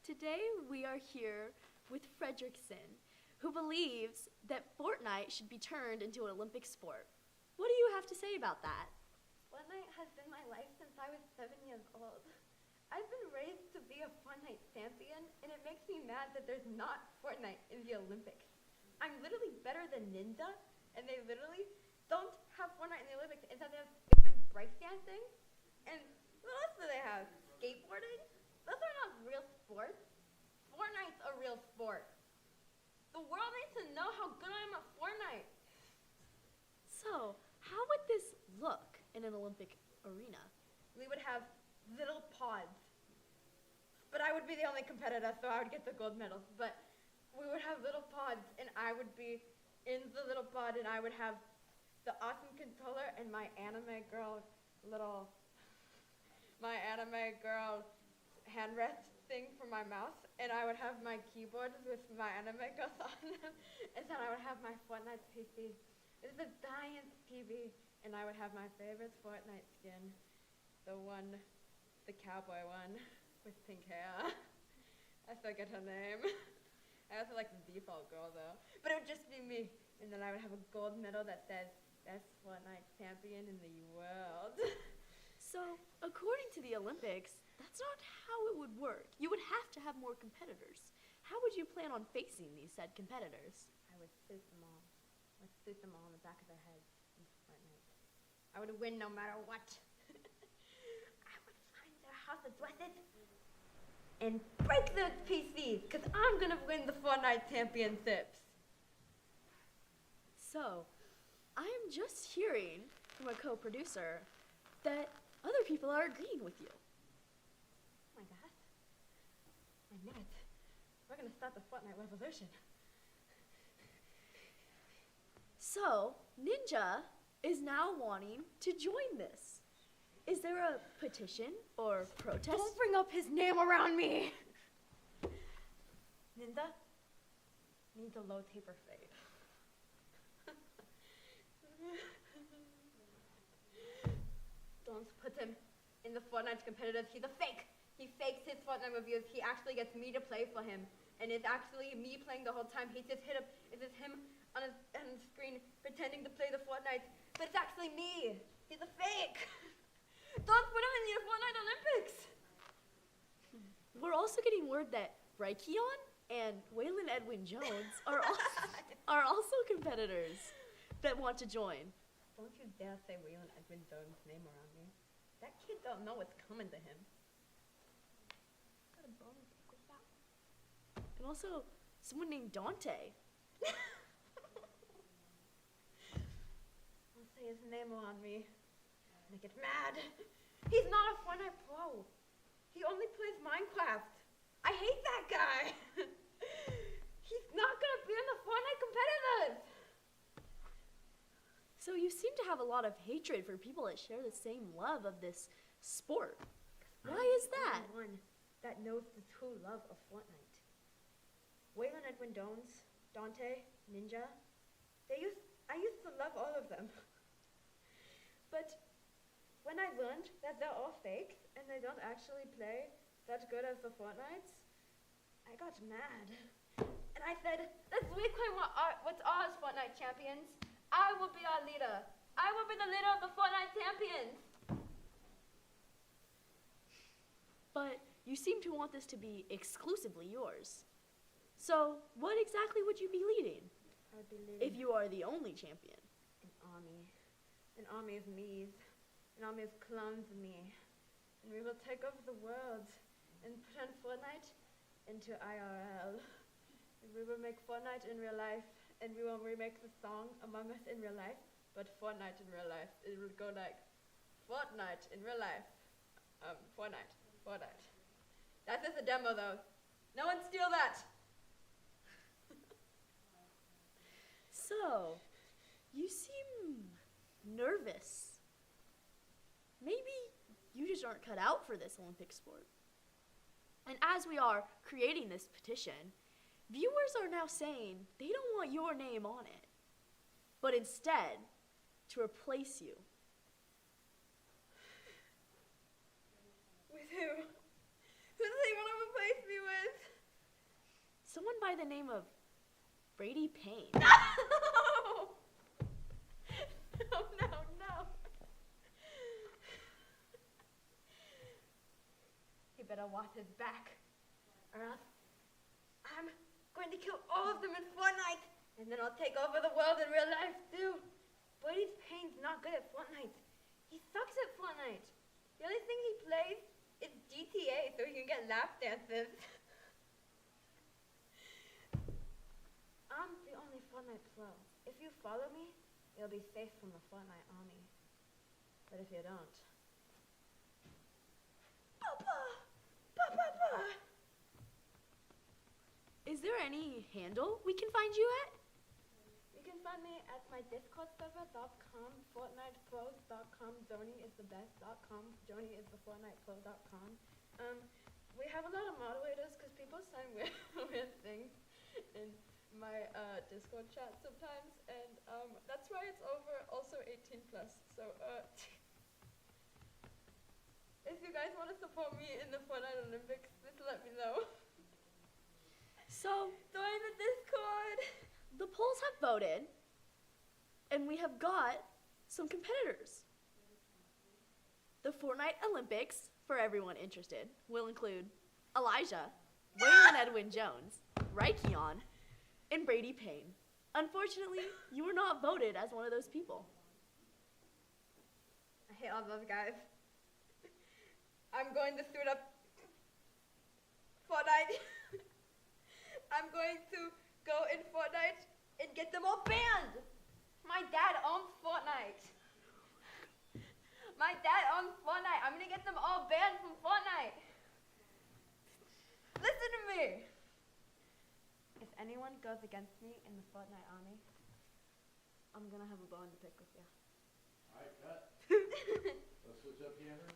Today we are here with Fredrickson, who believes that Fortnite should be turned into an Olympic sport. What do you have to say about that? Fortnite has been my life since I was 7 years old. I've been raised to be a Fortnite champion, and it makes me mad that there's not Fortnite in the Olympics. I'm literally better than Ninja, and they literally don't have Fortnite in the Olympics. Instead they have stupid breakdancing, and what else do they have? Skateboarding? Those are not real sports. Fortnite's a real sport. The world needs to know how good I am at Fortnite. So, how would this look in an Olympic arena? We would have little pods. But I would be the only competitor, so I would get the gold medals. But we would have little pods, and I would be in the little pod, and I would have the awesome controller and my anime girl handrest thing for my mouse, and I would have my keyboard with my anime girls on them, and then I would have my Fortnite PC. It's a giant TV, and I would have my favorite Fortnite skin, the cowboy one with pink hair. I forget her name. I also like the default girl though, but it would just be me, and then I would have a gold medal that says best Fortnite champion in the world. So, according to the Olympics, that's not how it would work. You would have to have more competitors. How would you plan on facing these said competitors? I would shoot them all. I would shoot them all in the back of their heads in Fortnite. I would win no matter what. I would find their house addresses and break those PCs, because I'm going to win the Fortnite championships. So, I am just hearing from a co-producer that other people are agreeing with you. Oh my god. I knew it. We're going to start the Fortnite revolution. So, Ninja is now wanting to join this. Is there a petition or protest? Don't bring up his name around me! Ninja needs a low taper fade. Don't put him in the Fortnite competitive. He's a fake. He fakes his Fortnite reviews. He actually gets me to play for him. And it's actually me playing the whole time. It's just him on the screen pretending to play the Fortnite. But it's actually me. He's a fake. Don't put him in the Fortnite Olympics. We're also getting word that Raikion and Waylon Edwin Jones are also competitors that want to join. Don't you dare say Waylon Edwin Jones' name around me. That kid don't know what's coming to him. Got a bone to pick with that. And also someone named Dante. Don't say his name around me. I get mad. He's not a Fortnite pro. He only plays Minecraft. I hate that guy. He's not gonna be in the Fortnite competitors. So you seem to have a lot of hatred for people that share the same love of this sport. Why is that? I'm the one that knows the true love of Fortnite. Waylon Edwin Jones, Dante, Ninja, I used to love all of them. But when I learned that they're all fakes and they don't actually play that good as the Fortnites, I got mad. And I said, let's reclaim what's ours, Fortnite champions. I will be our leader. I will be the leader of the Fortnite champions. But you seem to want this to be exclusively yours. So what exactly would you be leading? I would be leading if you are the only champion? an army. An army of me's. An army of clones of me. And we will take over the world and turn Fortnite into IRL. And we will make Fortnite in real life. And we will remake the song Among Us in real life, but Fortnite in real life. It would go like, Fortnite in real life. Fortnite. That's just a demo though. No one steal that! So, you seem nervous. Maybe you just aren't cut out for this Olympic sport. And as we are creating this petition, viewers are now saying they don't want your name on it, but instead to replace you. With who? Who Who does he want to replace me with? Someone by the name of Brady Payne. No! No. He better watch his back, or else I'm going to kill all of them in Fortnite, and then I'll take over the world in real life too. Brady Payne's not good at Fortnite. He sucks at Fortnite. The only thing he plays is GTA so he can get lap dances. I'm the only Fortnite pro. If you follow me, you'll be safe from the Fortnite army. But if you don't... Papa! Is there any handle we can find you at? You can find me at my Discord server.com, FortnitePros.com, Zoni is the best.com, Joni is the FortnitePro.com. We have a lot of moderators because people sign weird things in my Discord chat sometimes, and that's why it's also 18 plus. So if you guys want to support me in the Fortnite Olympics, just let me know. So, Join the Discord! the polls have voted, and we have got some competitors. The Fortnite Olympics, for everyone interested, will include Elijah, Waylon Edwin Jones, Raikion, and Brady Payne. Unfortunately, you were not voted as one of those people. I hate all those guys. I'm going to suit up Fortnite. I'm going to go in Fortnite and get them all banned. My dad owns Fortnite. My dad owns Fortnite. I'm going to get them all banned from Fortnite. Listen to me. If anyone goes against me in the Fortnite army, I'm going to have a bone to pick with you. All right, cut. Let's switch up camera.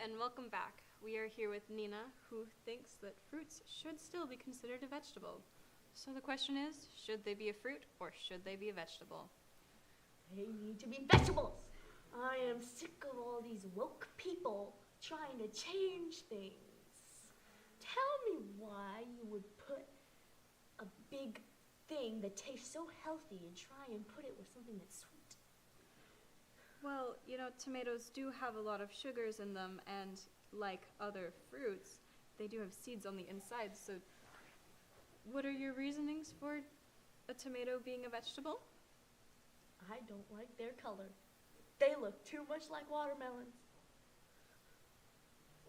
and welcome back. We are here with Nina, who thinks that fruits should still be considered a vegetable. So the question is, should they be a fruit or should they be a vegetable? They need to be vegetables. I am sick of all these woke people trying to change things. Tell me why you would put a big thing that tastes so healthy and try and put it with something that's sweet. Well, tomatoes do have a lot of sugars in them, and like other fruits, they do have seeds on the inside. So what are your reasonings for a tomato being a vegetable? I don't like their color. They look too much like watermelons.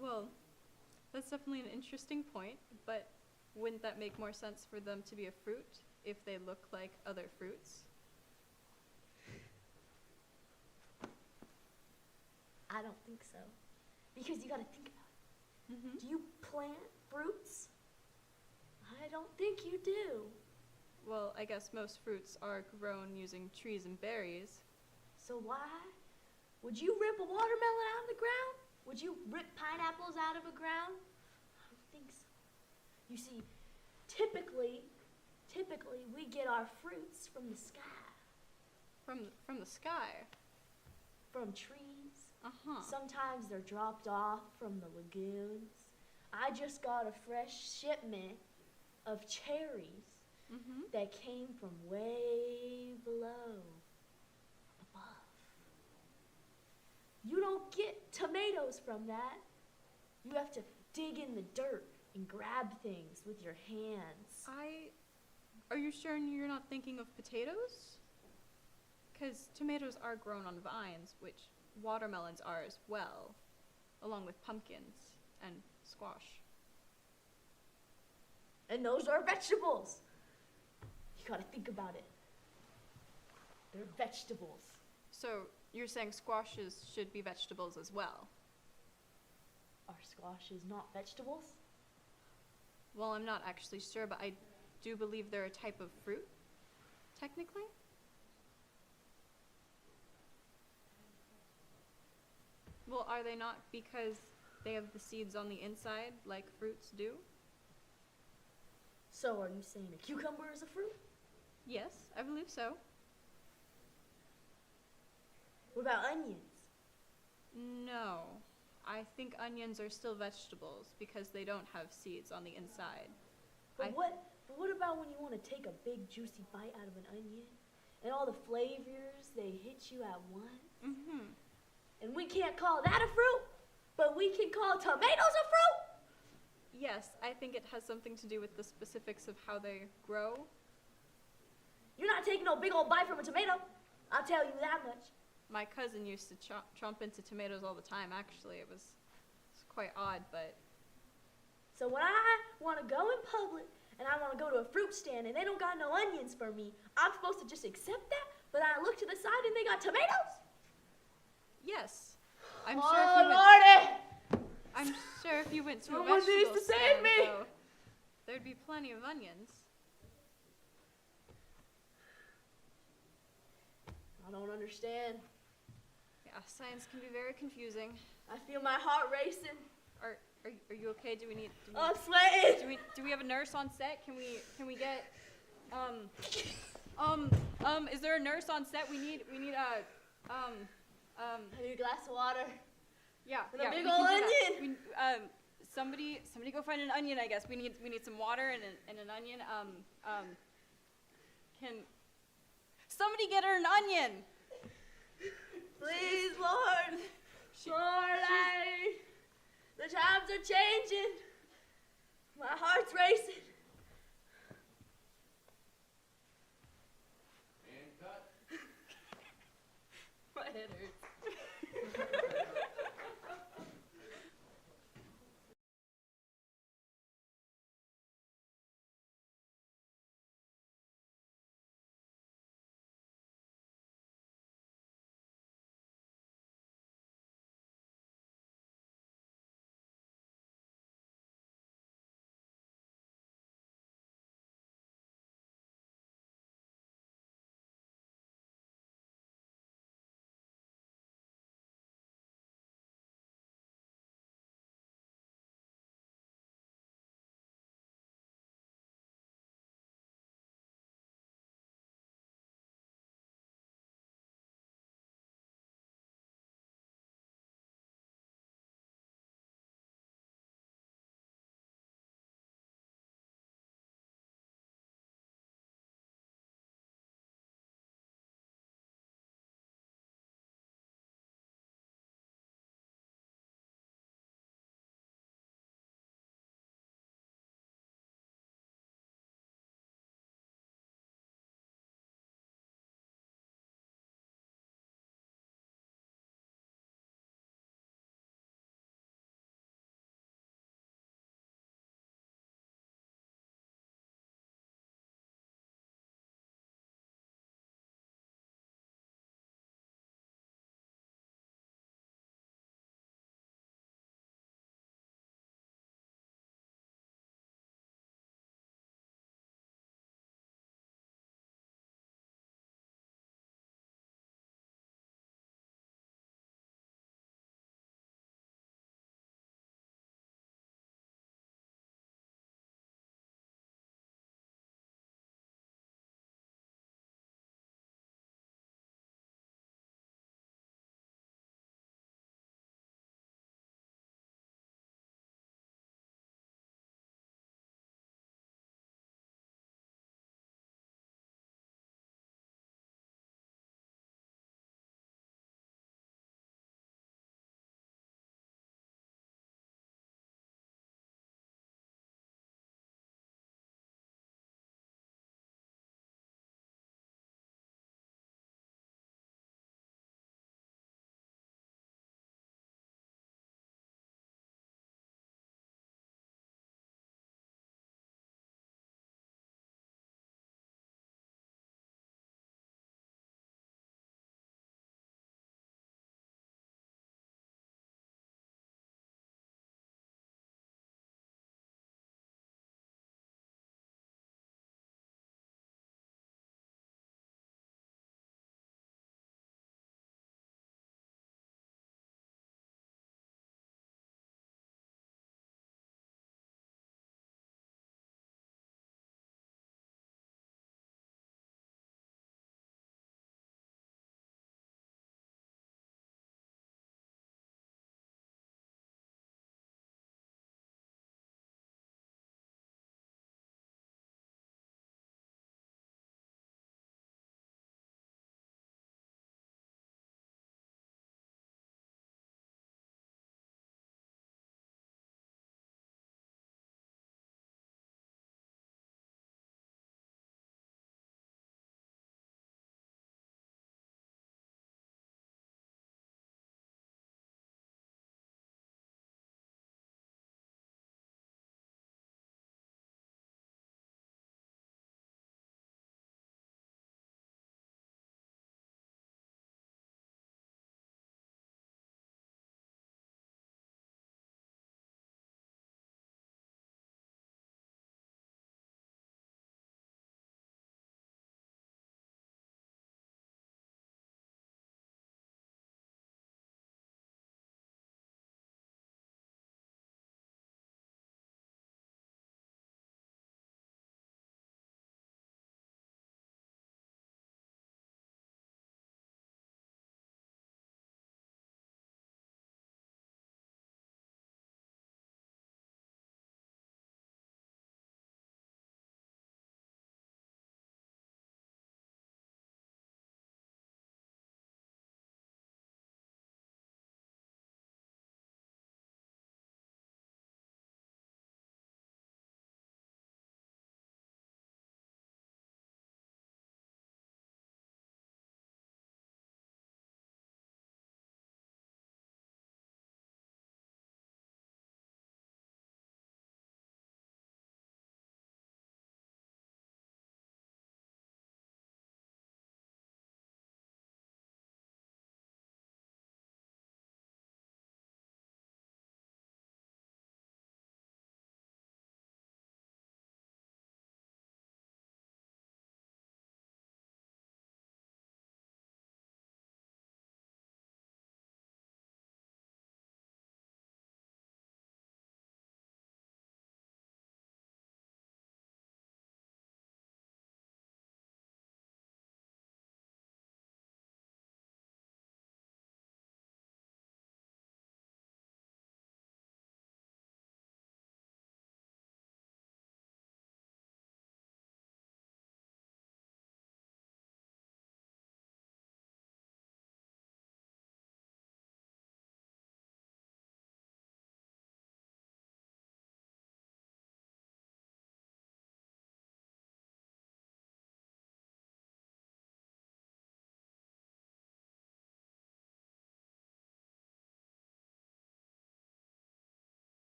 Well, that's definitely an interesting point, but wouldn't that make more sense for them to be a fruit if they look like other fruits? I don't think so. Because you gotta think about it. Mm-hmm. Do you plant fruits? I don't think you do. Well, I guess most fruits are grown using trees and berries. So why? Would you rip a watermelon out of the ground? Would you rip pineapples out of the ground? I don't think so. You see, typically we get our fruits from the sky, From the sky? from trees. Uh-huh. Sometimes they're dropped off from the lagoons. I just got a fresh shipment of cherries Mm-hmm. that came from way below, above. You don't get tomatoes from that. You have to dig in the dirt and grab things with your hands. Are you sure you're not thinking of potatoes? Because tomatoes are grown on vines, which watermelons are as well, along with pumpkins and squash. And those are vegetables. You gotta think about it. They're vegetables. So you're saying squashes should be vegetables as well? Are squashes not vegetables? Well, I'm not actually sure, but I do believe they're a type of fruit, technically. Well, are they not because they have the seeds on the inside like fruits do? So are you saying a cucumber is a fruit? Yes, I believe so. What about onions? No. I think onions are still vegetables because they don't have seeds on the inside. But what about when you want to take a big juicy bite out of an onion and all the flavors, they hit you at once? Mm-hmm. And we can't call that a fruit, but we can call tomatoes a fruit? Yes, I think it has something to do with the specifics of how they grow. You're not taking no big old bite from a tomato. I'll tell you that much. My cousin used to chomp into tomatoes all the time, actually. It's quite odd, but... So when I want to go in public and I want to go to a fruit stand and they don't got no onions for me, I'm supposed to just accept that? But I look to the side and they got tomatoes? Yes. I'm oh, sure if you went, Lordy! I'm sure if you went to Someone a needs vegetable to save stand, me. though, there'd be plenty of onions. I don't understand. Yeah, science can be very confusing. I feel my heart racing. Are you okay? Do we I'm sweating. do we have a nurse on set? Can we get is there a nurse on set? We need I need a glass of water. yeah, And a yeah, big we ol' can do that. onion. Somebody go find an onion, I guess. We need some water and an onion. Can somebody get her an onion? Please, Lord. Lord, the times are changing. My heart's racing. And cut. My head hurts.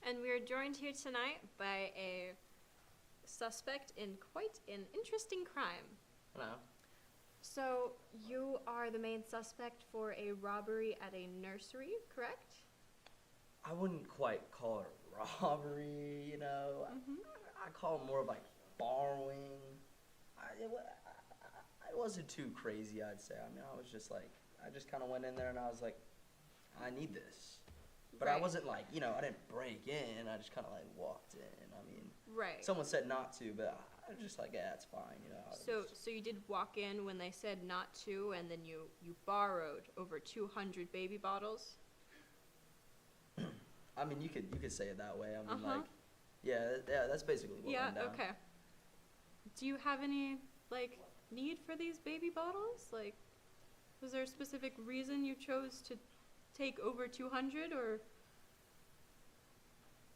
And we are joined here tonight by a suspect in quite an interesting crime. Hello. So, you are the main suspect for a robbery at a nursery, correct? I wouldn't quite call it robbery, you know. I call it more of like borrowing. It wasn't too crazy, I'd say. I mean, I was just like, I just kind of went in there and I was like, I need this. But I Right. wasn't like, you know, I didn't break in. I just kind of like walked in. I mean, Right. someone said not to, but I was just like, yeah, it's fine, you know. I So, just- so you did walk in when they said not to, and then you borrowed over 200 baby bottles? I mean, you could say it that way. I mean, Uh-huh. like, yeah, that's basically what Yeah, went down. okay. Do you have any, like, need for these baby bottles? Like, was there a specific reason you chose to take over 200, or?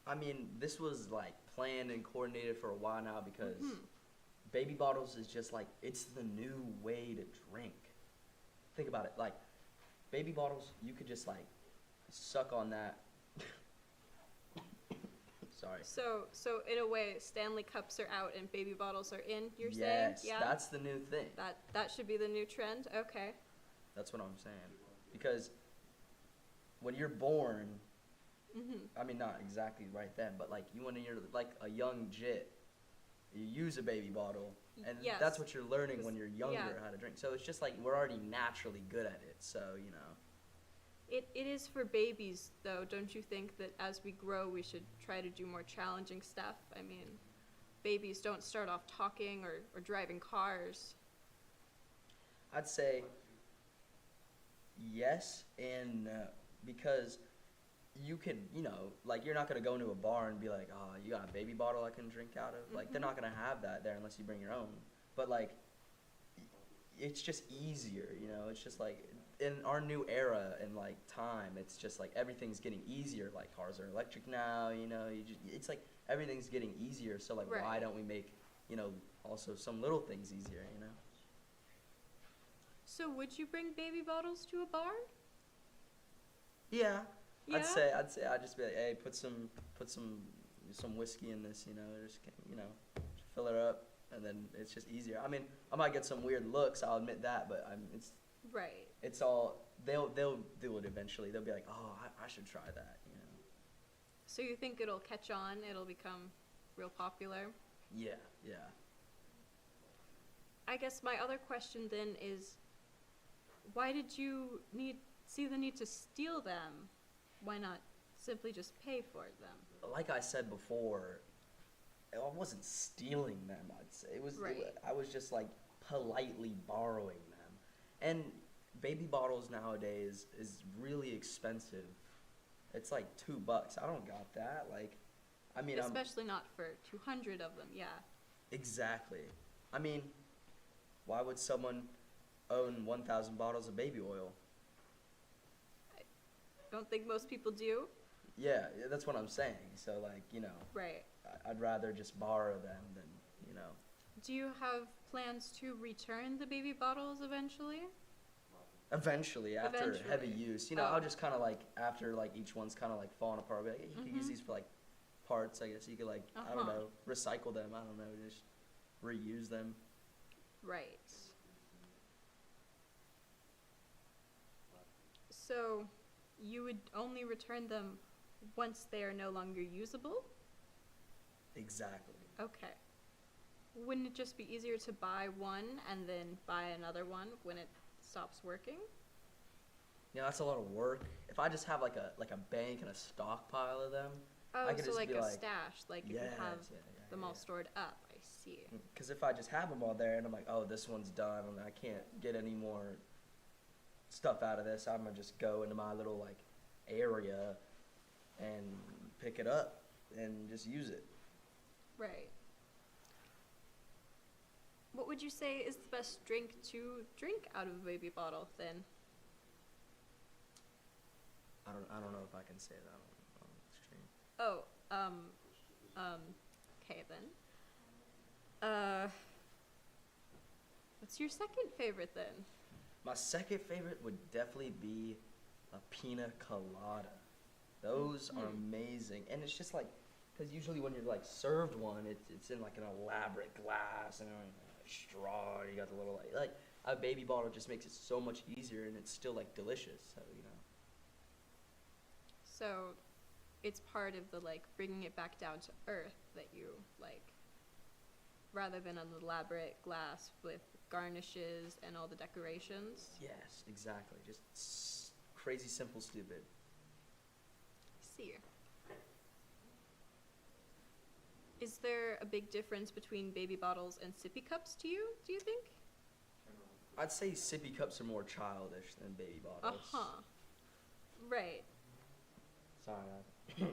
I mean, this was like planned and coordinated for a while now because Mhm. baby bottles is just like, it's the new way to drink. Think about it. Like, baby bottles, you could just like suck on that. Sorry. So in a way, Stanley cups are out and baby bottles are in, you're Yes, saying? Yeah? that's the new thing. That should be the new trend? Okay. That's what I'm saying. Because when you're born, Mm-hmm. I mean, not exactly right then, but like when you're like a young jit, you use a baby bottle, and Yes. that's what you're learning when you're younger, Yeah. how to drink. So it's just like we're already naturally good at it. So, you know. It is for babies, though. Don't you think that as we grow, we should try to do more challenging stuff? I mean, babies don't start off talking or driving cars. I'd say yes and no, because you can, you know, like you're not gonna go into a bar and be like, oh, you got a baby bottle I can drink out of. Like they're not gonna have that there unless you bring your own. But like, it's just easier, you know. It's just like in our new era and like time, it's just like everything's getting easier. Like cars are electric now, you know. It's like everything's getting easier. So like, why Right. don't we make, you know, also some little things easier, you know? So would you bring baby bottles to a bar? Yeah. Yeah? I'd just be like, hey, put some whiskey in this, you know, just, you know, fill her up, and then it's just easier. I mean, I might get some weird looks, I'll admit that, but Right. it's all, they'll do it eventually. They'll be like, oh, I should try that, you know. So you think it'll catch on? It'll become real popular? Yeah. I guess my other question then is, why did you see the need to steal them? Why not simply just pay for them? Like I said before, I wasn't stealing them, I'd say. Right. I was just like politely borrowing them. And baby bottles nowadays is really expensive. It's like $2. I don't got that. Like, I mean, Especially not for 200 of them, yeah. exactly. I mean, why would someone own 1,000 bottles of baby oil? Don't think most people do. Yeah, that's what I'm saying. So like, you know, Right. I'd rather just borrow them than, you know. Do you have plans to return the baby bottles eventually? Eventually, after heavy Eventually. use, you know, Oh. I'll just kind of like, after like each one's kind of like falling apart, be like, hey, you could use these for like parts, I guess. You could like, I don't Uh-huh. know, recycle them. I don't know, just reuse them. Right. So, you would only return them once they are no longer usable? Exactly. Okay. Wouldn't it just be easier to buy one and then buy another one when it stops working? You know, that's a lot of work. If I just have like a bank and a stockpile of them, Oh, I could so just like be a like, stash, like you yes, can have yeah, them all stored up. I see. Because if I just have them all there and I'm like, oh, this one's done and I can't get any more stuff out of this, I'm gonna just go into my little like area and pick it up and just use it. Right. What would you say is the best drink to drink out of a baby bottle then? I don't know if I can say that on the stream. Oh, okay then. What's your second favorite then? My second favorite would definitely be a pina colada. Those are amazing, and it's just like, because usually when you're like served one, it's in like an elaborate glass and a straw. And you got the little like a baby bottle just makes it so much easier, and it's still like delicious. So So it's part of the like bringing it back down to earth that you like, rather than an elaborate glass with garnishes and all the decorations. Yes, exactly. Just crazy simple, stupid. See. Is there a big difference between baby bottles and sippy cups to you, do you think? I'd say sippy cups are more childish than baby bottles. Uh-huh. Right. Sorry,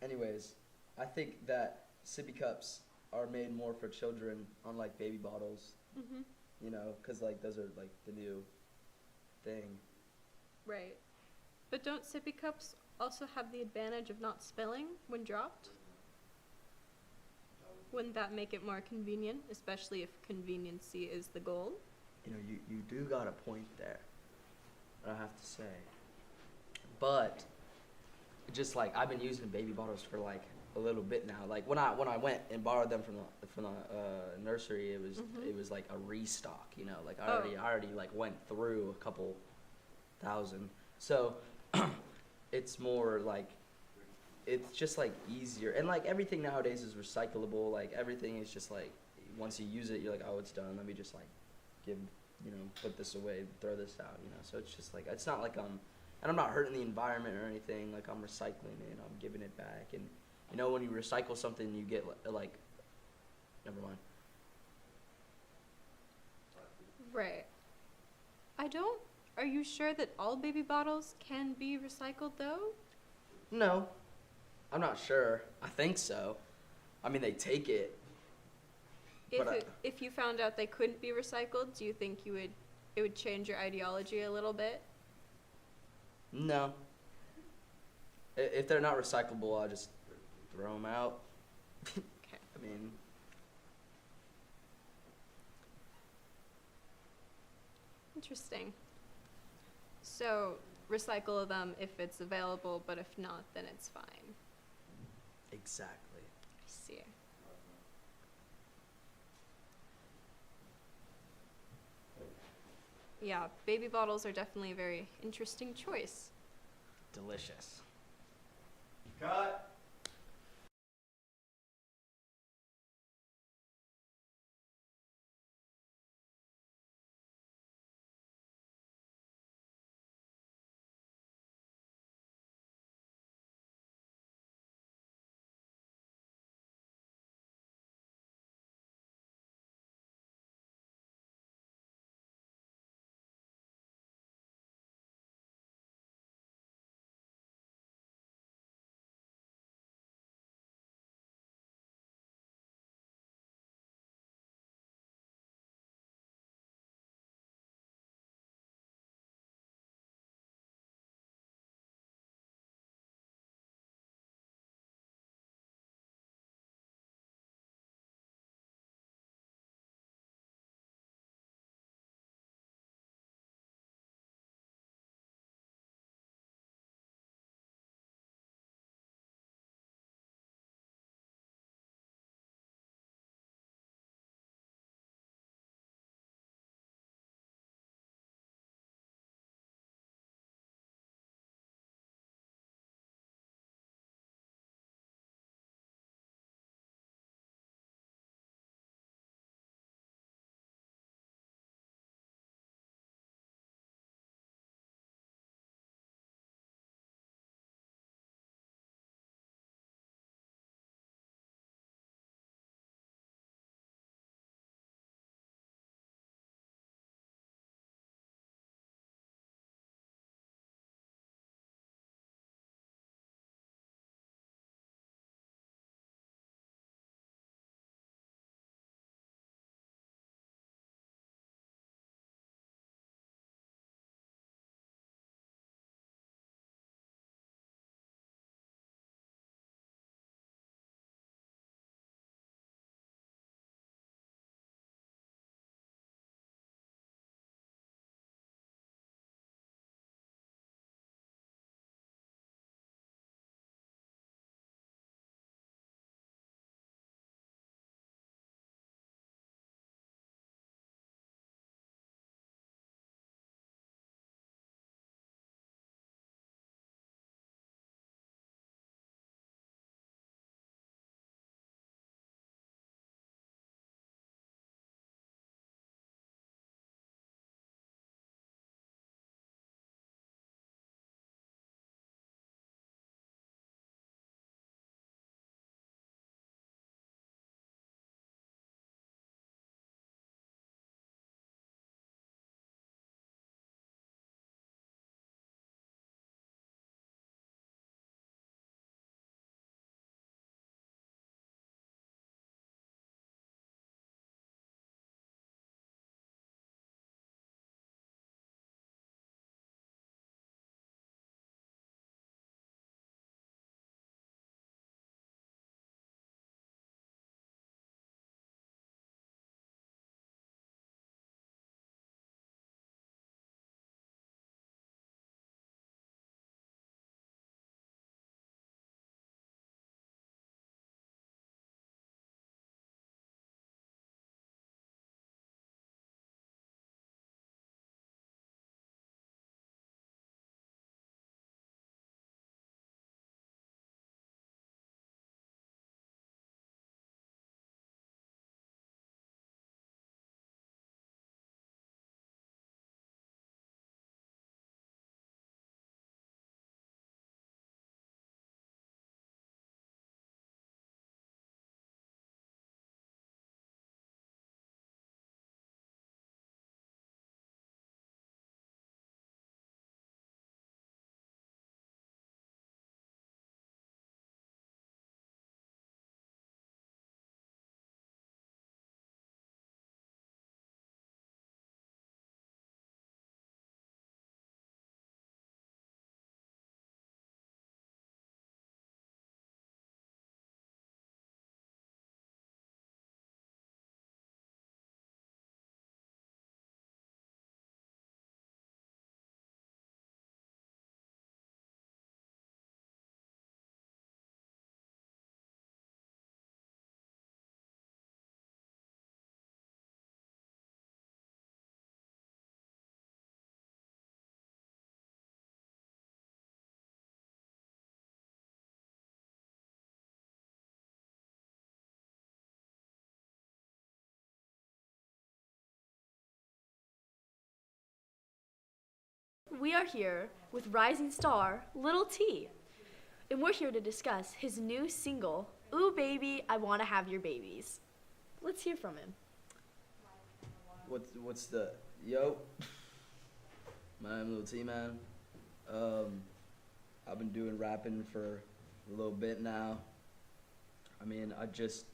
anyways, I think that sippy cups are made more for children, unlike baby bottles. Mm-hmm. You know, because like those are like the new thing. Right. But don't sippy cups also have the advantage of not spilling when dropped? Wouldn't that make it more convenient, especially if conveniency is the goal? You know, you do got a point there, I have to say. But just like I've been using baby bottles for like a little bit now. Like when I went and borrowed them from the nursery, it was like a restock. You know, like I already like went through a couple thousand. So it's more like it's just like easier, and like everything nowadays is recyclable. Like everything is just like once you use it, you're like, oh, it's done. Let me just like put this away, throw this out. You know, so it's just like it's not like and I'm not hurting the environment or anything. Like I'm recycling it, I'm giving it back, and you know when you recycle something, you get like never mind. Right. Are you sure that all baby bottles can be recycled though? No, I'm not sure. I think so. I mean, they take it. If you found out they couldn't be recycled, do you think it would change your ideology a little bit? No. If they're not recyclable, I'll just throw them out. Okay. I mean, Interesting. So recycle them if it's available, but if not, then it's fine. exactly. I see. Yeah, baby bottles are definitely a very interesting choice. Delicious. Cut. we are here with rising star Little T. And we're here to discuss his new single, Ooh Baby, I Wanna Have Your Babies. Let's hear from him. What's the yo? I'm Lil T, man. I've been doing rapping for a little bit now. I mean, I just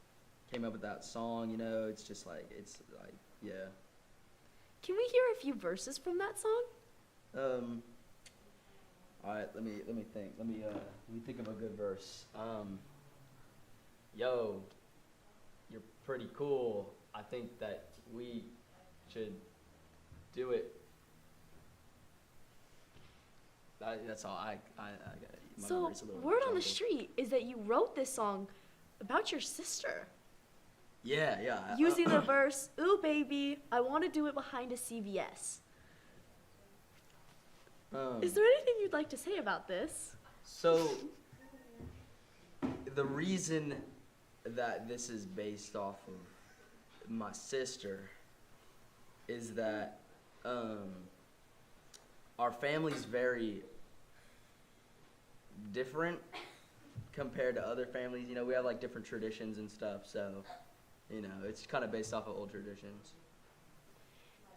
came up with that song, you know. It's yeah. Can we hear a few verses from that song? All right, let me think. Let me think of a good verse. Yo, you're pretty cool. I think that we should do it. That's all. I got it. My So, memory's a little word on the jumbled. street is that you wrote this song about your sister. Yeah. Using the verse, Ooh Baby, I Wanna Do It Behind a CVS. Is there anything you'd like to say about this? So, the reason that this is based off of my sister is that our family's very different compared to other families. You know, we have like different traditions and stuff, so, you know, it's kind of based off of old traditions.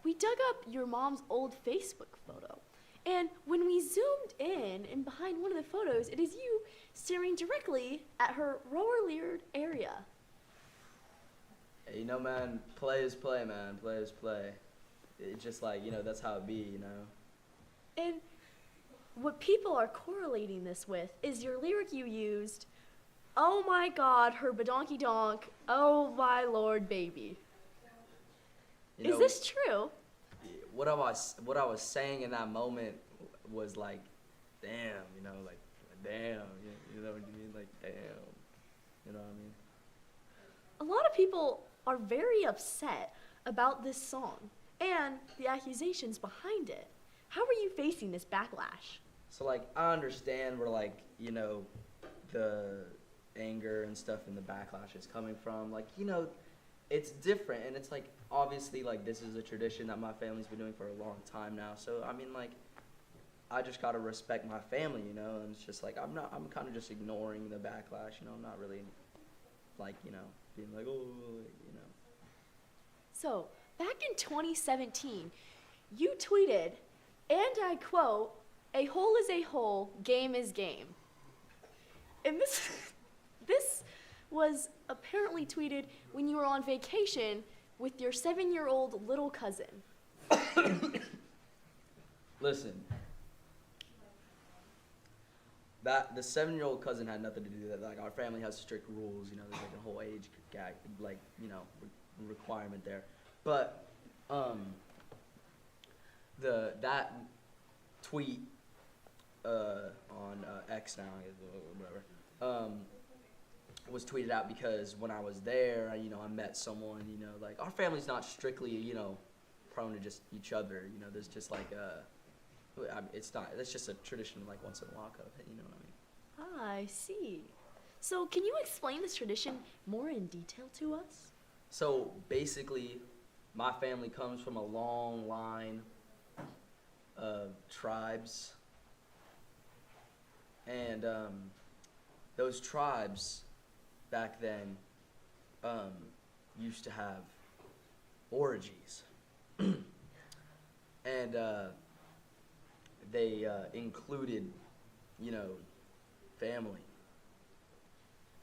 We dug up your mom's old Facebook photo. And when we zoomed in and behind one of the photos, it is you staring directly at her lower leered area. Hey, you know, man, play is play, man. Play is play. It's just like, you know, that's how it be, you know. And what people are correlating this with is your lyric you used, oh my God, her badonky donk, oh my Lord, baby. You Is know, this true? what I was saying in that moment was like, damn, you know, like, damn, you know what I mean? Like, damn, you know what I mean? A lot of people are very upset about this song and the accusations behind it. How are you facing this backlash? So, like, I understand where, like, you know, the anger and stuff and the backlash is coming from. Like, you know, it's different, and it's, like, obviously, like, this is a tradition that my family's been doing for a long time now. So, I mean, like, I just gotta respect my family, you know, and it's just, like, I'm kind of just ignoring the backlash, you know. I'm not really, like, you know, being like, oh, you know. So, back in 2017, you tweeted, and I quote, "A hole is a hole, game is game." And this was apparently tweeted when you were on vacation with your 7-year-old little cousin. Listen, that the 7-year-old cousin had nothing to do with that. Like, our family has strict rules, you know. There's like a whole age gag, like, you know, requirement there. But that tweet on X now, whatever, was tweeted out because when I was there, you know, I met someone, you know, like, our family's not strictly, you know, prone to just each other, you know. There's just like it's not, that's just a tradition, like, once in a while kind of thing, you know what I mean? Ah, I see. So, can you explain this tradition more in detail to us? So basically, my family comes from a long line of tribes, and those tribes back then used to have orgies, and they included, you know, family.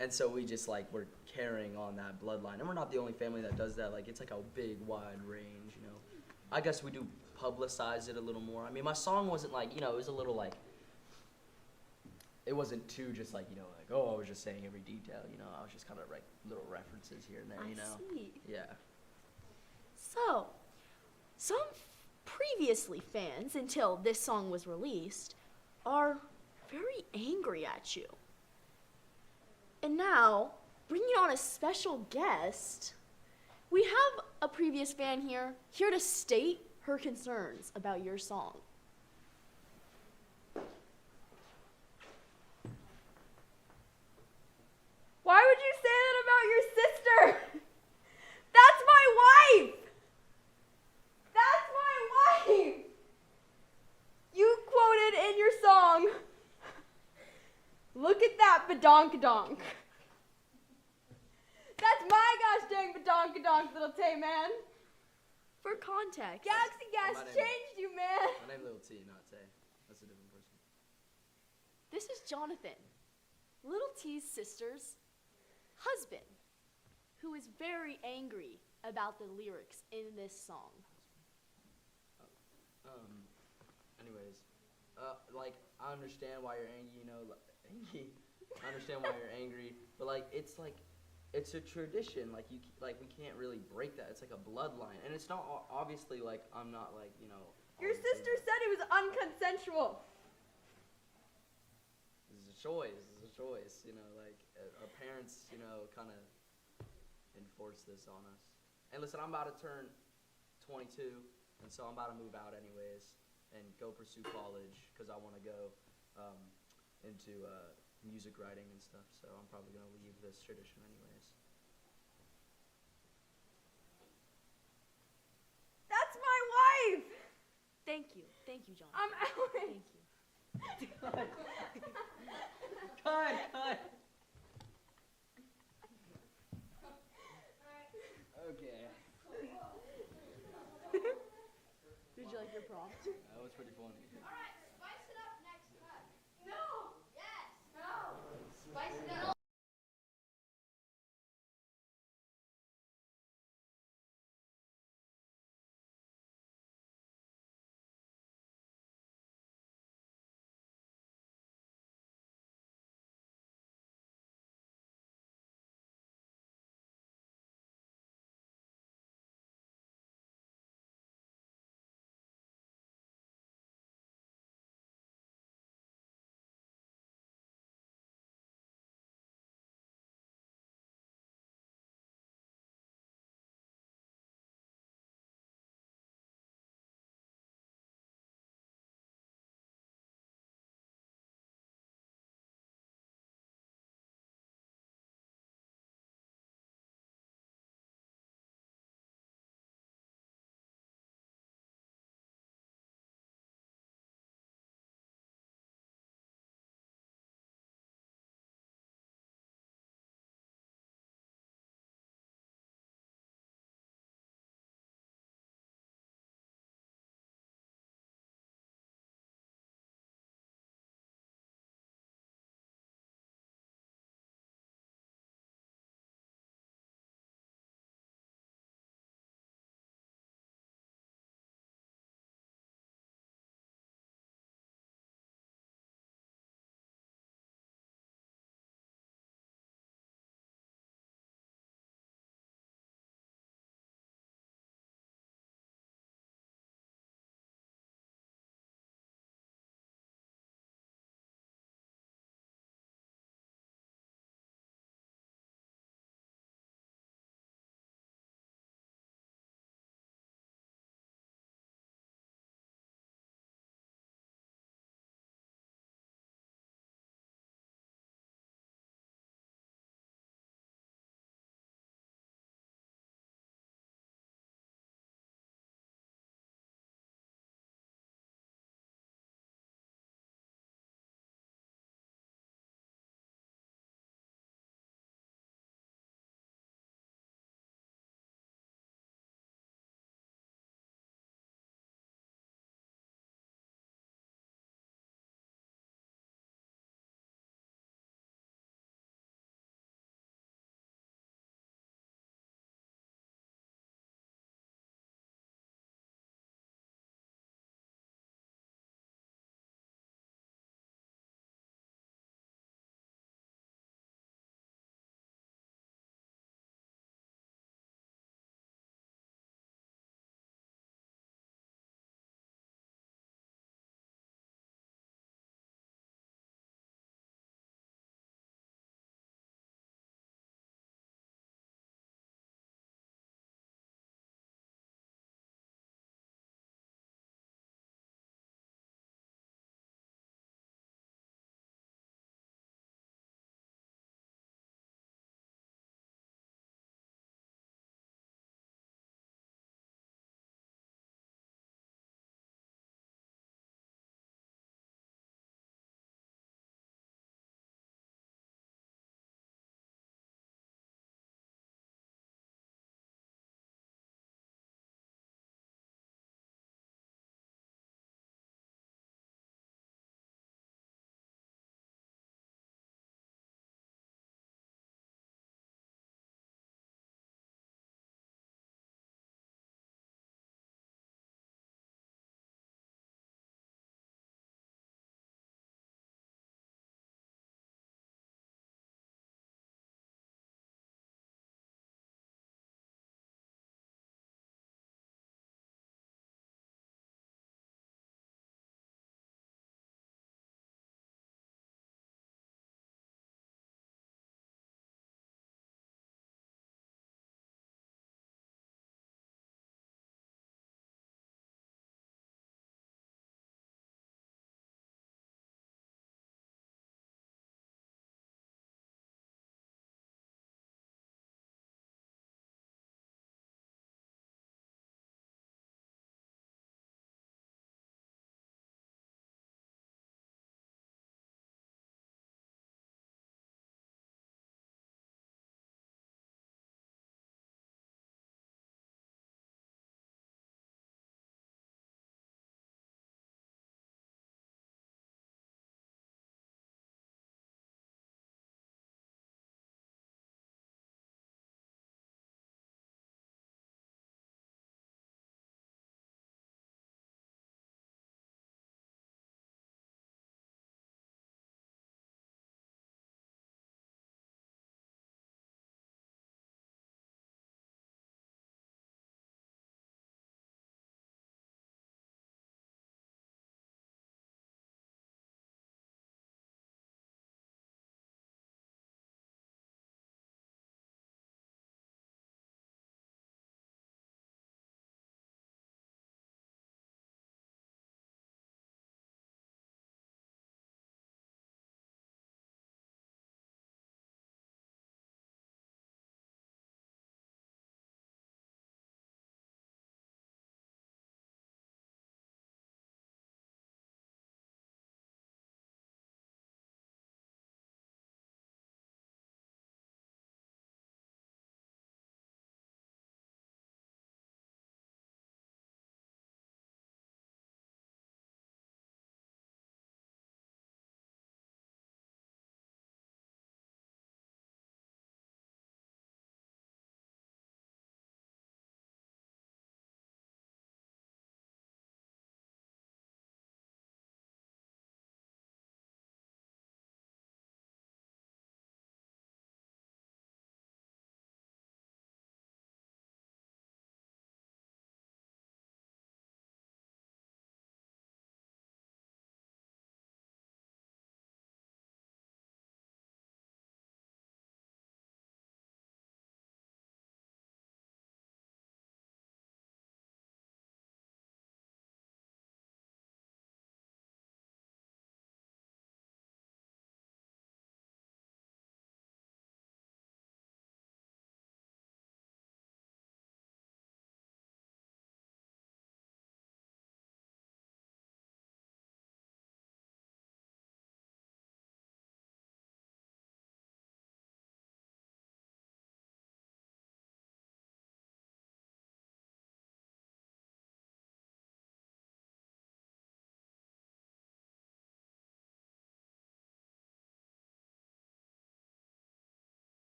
And so we just, like, we're carrying on that bloodline. And we're not the only family that does that. Like, it's like a big, wide range, you know. I guess we do publicize it a little more. I mean, my song wasn't like, you know, it was a little like, it wasn't too just like, you know, like, oh, I was just saying every detail, you know. I was just kind of like little references here and there, you know. I see. Yeah. So, some previously fans, until this song was released, are very angry at you. And now, bringing on a special guest, we have a previous fan here to state her concerns about your song. Why would you say that about your sister? That's my wife! That's my wife! You badonkadonk. That's my gosh dang badonkadonk, little Tay man. For context, Galaxy Gas My name- changed you, man. My name's Little T, not Tay. That's a different person. this is Jonathan, Little T's sister's husband, who is very angry about the lyrics in this song. Anyways, like, I understand why you're angry, you know, angry. I understand why you're angry, but like, it's a tradition. Like, we can't really break that. It's like a bloodline, and it's not obviously like I'm not like, you know. Your obviously, sister said it was unconsensual. This is a choice. This is a choice. You know, like our parents, you know, kind of enforce this on us. And listen, I'm about to turn 22, and so I'm about to move out anyways and go pursue college because I want to go into music writing and stuff. So I'm probably gonna leave this tradition anyways. That's my wife. Thank you, Jonathan. I'm out. Thank you. Cut. Okay, Did you like your prompt? that was pretty funny. Alright, spice it up next cut. No! Yes! No! Spice it up.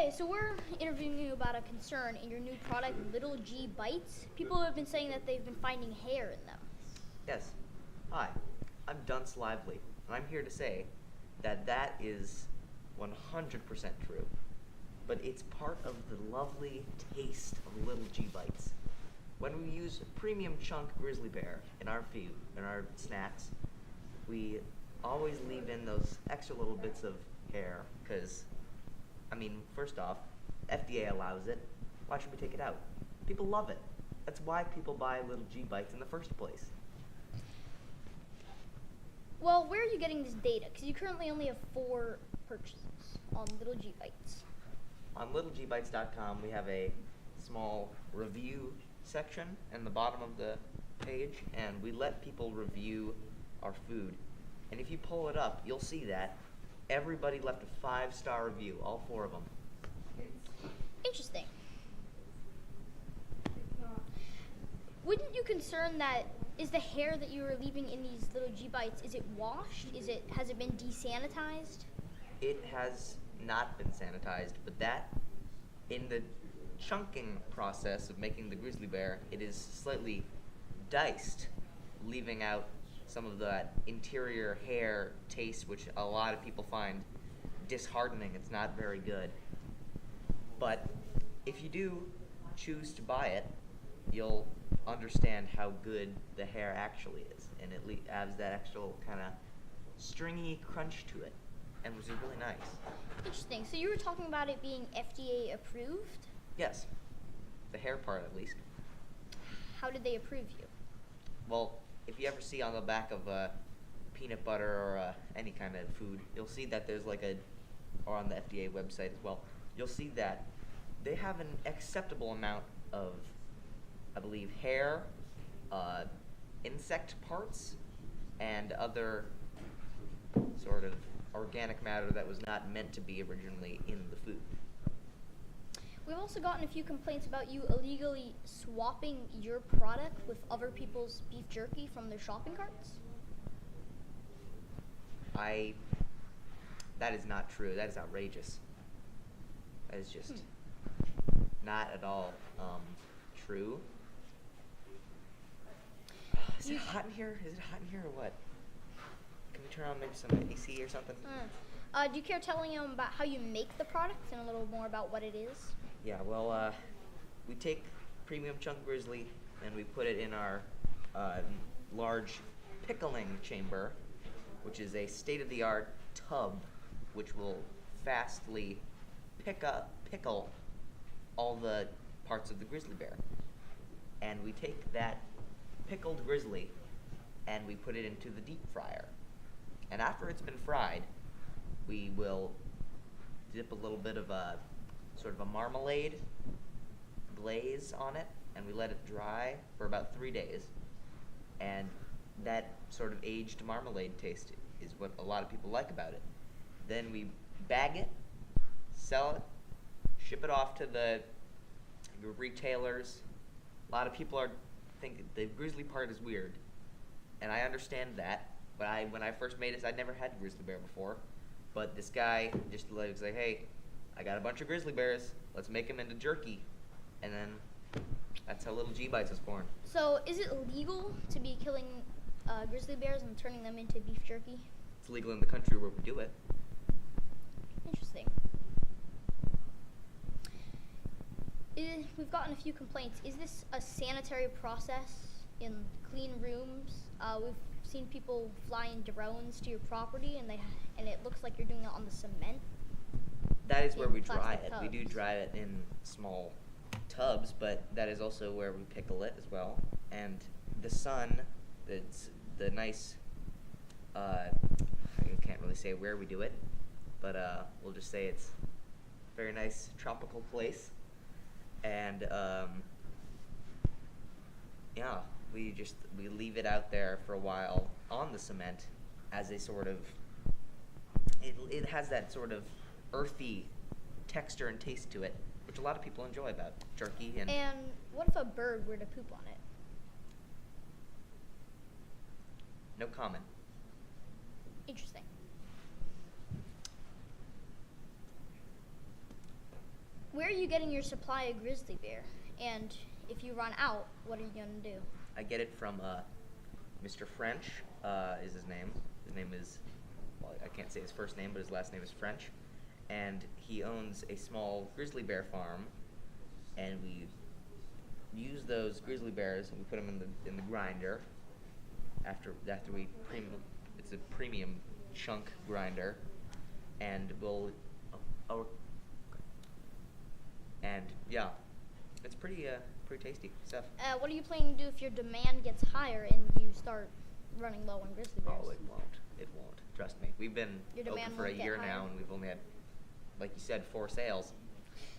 Okay, so we're interviewing you about a concern in your new product, Little G Bites. People have been saying that they've been finding hair in them. Yes. Hi, I'm Dunce Lively, and I'm here to say that that is 100% true. But it's part of the lovely taste of Little G Bites. When we use premium chunk grizzly bear in our food, in our snacks, we always leave in those extra little bits of hair, because, I mean, first off, FDA allows it. Why should we take it out? People love it. That's why people buy Little G Bites in the first place. Well, where are you getting this data? Because you currently only have 4 purchases on Little G Bites. On littlegbites.com, we have a small review section in the bottom of the page, and we let people review our food. And if you pull it up, you'll see that everybody left a 5-star review, all 4 of them. Interesting. Wouldn't you concern that is the hair that you are leaving in these Little G Bites, is it washed? Has it been desanitized? It has not been sanitized, but that, in the chunking process of making the grizzly bear, it is slightly diced, leaving out some of that interior hair taste, which a lot of people find disheartening. It's not very good. But if you do choose to buy it, you'll understand how good the hair actually is, and it adds that extra kind of stringy crunch to it, and which is really nice. Interesting. So you were talking about it being FDA approved? Yes, the hair part at least. How did they approve you? Well, if you ever see on the back of peanut butter or any kind of food, you'll see that there's or on the FDA website as well, you'll see that they have an acceptable amount of, I believe, hair, insect parts, and other sort of organic matter that was not meant to be originally in the food. We've also gotten a few complaints about you illegally swapping your product with other people's beef jerky from their shopping carts. That is not true. That is outrageous. That is just not at all true. Is it hot in here? Is it hot in here or what? Can we turn on maybe some AC or something? Do you care telling them about how you make the product and a little more about what it is? Yeah, well, we take premium chunk grizzly and we put it in our large pickling chamber, which is a state-of-the-art tub which will fastly pickle all the parts of the grizzly bear. And we take that pickled grizzly and we put it into the deep fryer. And after it's been fried, we will dip a little bit of a sort of a marmalade glaze on it, and we let it dry for about 3 days. And that sort of aged marmalade taste is what a lot of people like about it. Then we bag it, sell it, ship it off to the retailers. A lot of people think the grizzly part is weird, and I understand that. But when I first made this, I'd never had grizzly bear before. But this guy just was like, hey, I got a bunch of grizzly bears. Let's make them into jerky. And then that's how Little G Bites was born. So is it legal to be killing grizzly bears and turning them into beef jerky? It's legal in the country where we do it. Interesting. We've gotten a few complaints. Is this a sanitary process in clean rooms? We've seen people fly in drones to your property, and it looks like you're doing it on the cement. That is where we plastic dry it. tubs. We do dry it in small tubs, but that is also where we pickle it as well. And the sun, the nice, I can't really say where we do it, but we'll just say it's a very nice tropical place. And yeah, we leave it out there for a while on the cement as a sort of, it has that sort of earthy texture and taste to it, which a lot of people enjoy about jerky. And what if a bird were to poop on it? no comment. Interesting. Where are you getting your supply of grizzly bear? And if you run out, what are you gonna do? I get it from Mr. French. Is his name? His name is, well, I can't say his first name, but his last name is French, and he owns a small grizzly bear farm, and we use those grizzly bears and we put them in the grinder. After we it's a premium chunk grinder, and and yeah, it's pretty tasty stuff. What are you planning to do if your demand gets higher and you start running low on grizzly bears? Oh, it won't. It won't. Trust me. We've been Your open demand for a won't get year higher? now, and we've only had, like you said, 4 sales.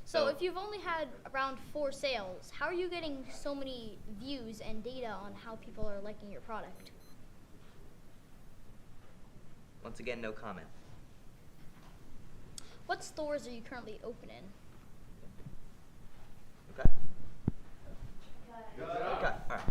So if you've only had around 4 sales, how are you getting so many views and data on how people are liking your product? Once again, no comment. What stores are you currently open in? Okay. Good job. Okay. All right.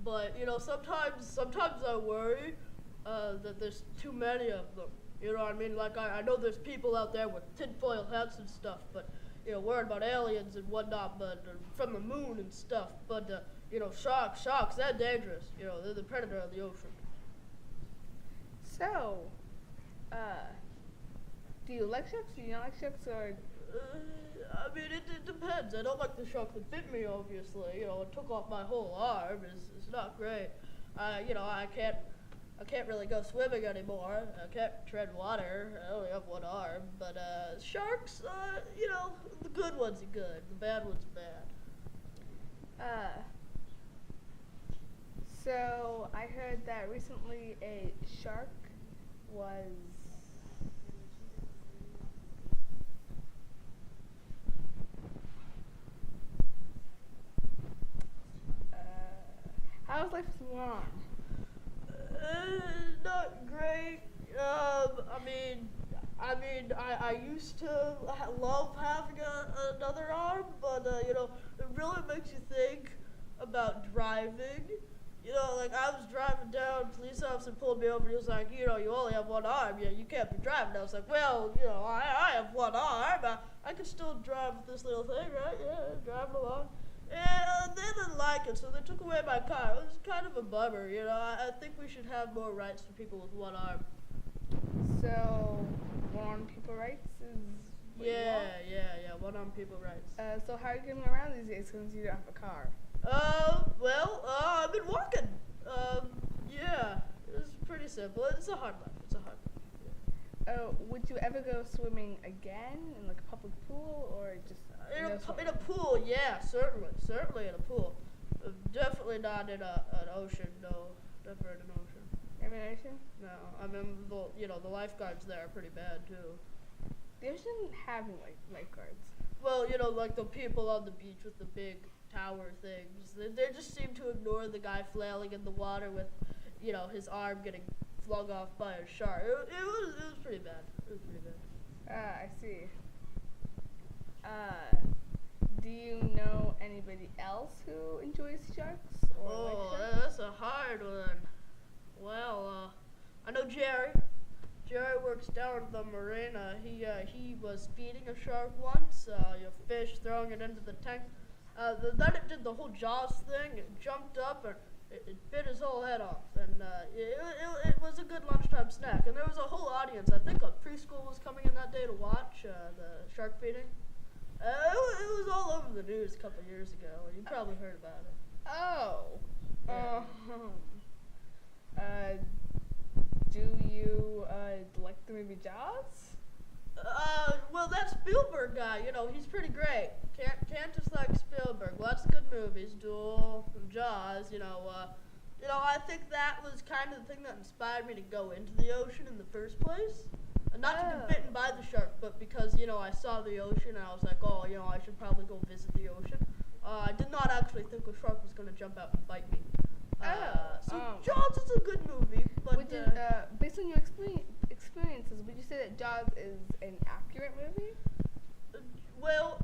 but sometimes I worry that there's too many of them. You know what I mean? Like I know there's people out there with tinfoil hats and stuff, but worried about aliens and whatnot, but from the moon and stuff. But sharks, they're dangerous. They're the predator of the ocean. So, do you like sharks? Do you not like sharks? Or I mean, it depends. I don't like the shark that bit me, obviously. It took off my whole arm. It's not great. I can't really go swimming anymore. I can't tread water. I only have one arm. But sharks, the good ones are good. The bad ones are bad. So I heard that recently a shark was how's life going on? Not great. I used to love having another arm, but it really makes you think about driving. Like I was driving down, police officer pulled me over. He was like, you only have one arm. You can't be driving. I was like, well, I have one arm. I can still drive with this little thing, right? Yeah, driving along. And they didn't like it, so they took away my car. It was kind of a bummer, I think we should have more rights for people with one arm. So, one-armed people rights is what you want? One-armed people rights. So how are you getting around these days since you don't have a car? I've been walking. It's pretty simple. It's a hard life. Would you ever go swimming again in like a public pool or just in a pool? Yeah, certainly in a pool. Definitely not in an ocean. No, never in an ocean. Never in an ocean? No, I mean the lifeguards there are pretty bad too. The ocean having like lifeguards. Well, like the people on the beach with the big tower things. They just seem to ignore the guy flailing in the water with, his arm getting flung off by a shark. It was pretty bad. I see. Do you know anybody else who enjoys sharks or like sharks? That's a hard one. Well, I know Jerry. Jerry works down at the marina. He was feeding a shark once. Fish, throwing it into the tank. Then it did the whole Jaws thing. It jumped up and it bit his whole head off. And it was a good lunchtime snack. And there was a whole audience. I think a preschool was coming in that day to watch the shark feeding. It was all over the news a couple years ago. You probably heard about it. Oh. Yeah. Do you like the movie Jaws? Well, that Spielberg guy, he's pretty great. Can't just like Spielberg. Lots of good movies, Duel, and Jaws. I think that was kind of the thing that inspired me to go into the ocean in the first place. And not to get bitten by the shark, but because I saw the ocean and I was like, oh, I should probably go visit the ocean. I did not actually think a shark was gonna jump out and bite me. Jaws is a good movie, but based on your experiences, would you say that Jaws is an accurate movie? Well,